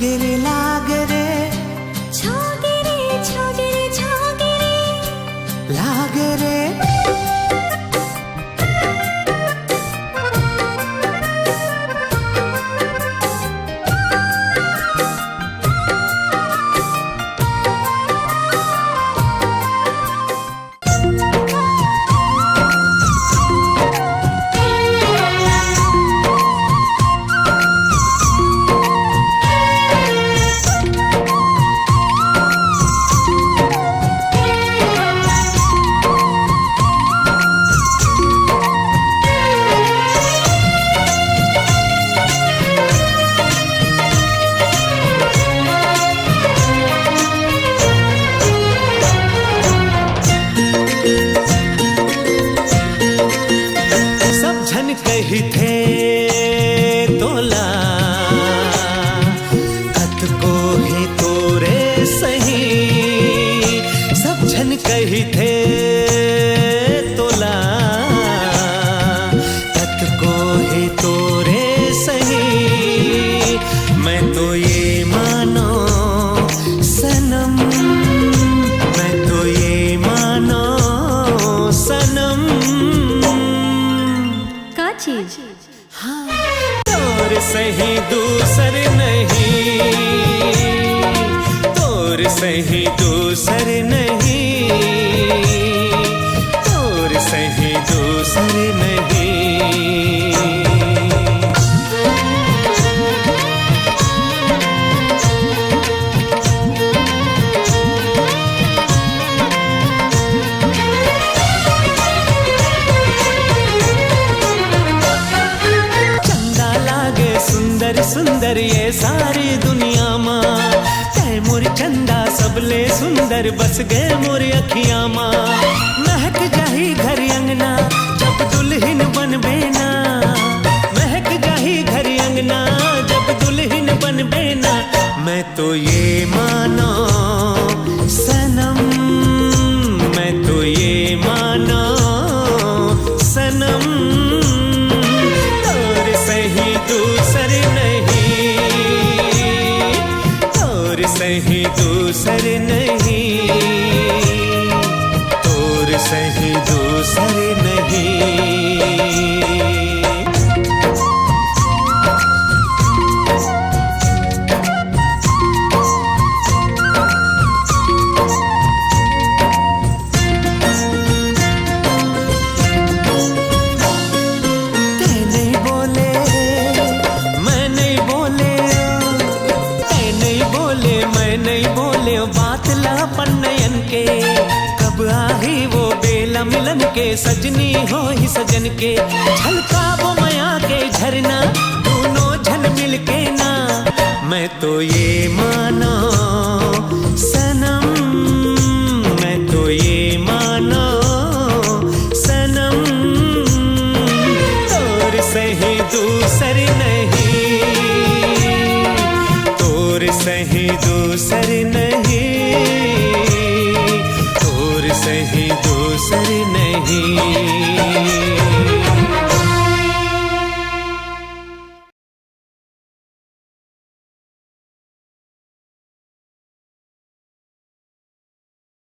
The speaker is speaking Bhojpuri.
लागरे लागरे छोगिरे छोगिरे छोगिरे लागरे कही थे तोला कत को ही तोरे सही सब झन कही थे तोला कत को ही तोरे सही मैं तो ये मानो सनम मैं तो ये मानो सनम चीज हाँ। तोर सही दूसर नहीं तोर सही दूसर नहीं तोर सही दूसर नहीं सुंदर ये सारी दुनिया माँ तै मोर चंदा सबले सुंदर बस गए मोर अखियाँ माँ महक जाही घर अंगना जब दुल्हन बनबे ना महक जाही घर अंगना जब दुल्हन बनबे ना मैं तो ये मानो सनम मैं तो ये मानो सनम तोर सही दूसर सही दूसर नहीं तोर सही दूसर नहीं बात लापन नयन के कब आही वो बेला मिलन के सजनी हो ही सजन के झलका वो माया के झरना दोनों झल मिल के ना मैं तो ये मानो सनम मैं तो ये मानो सनम तोर सही दूसर नहीं तोर सही दूसर नहीं तोर सही दूसर नहीं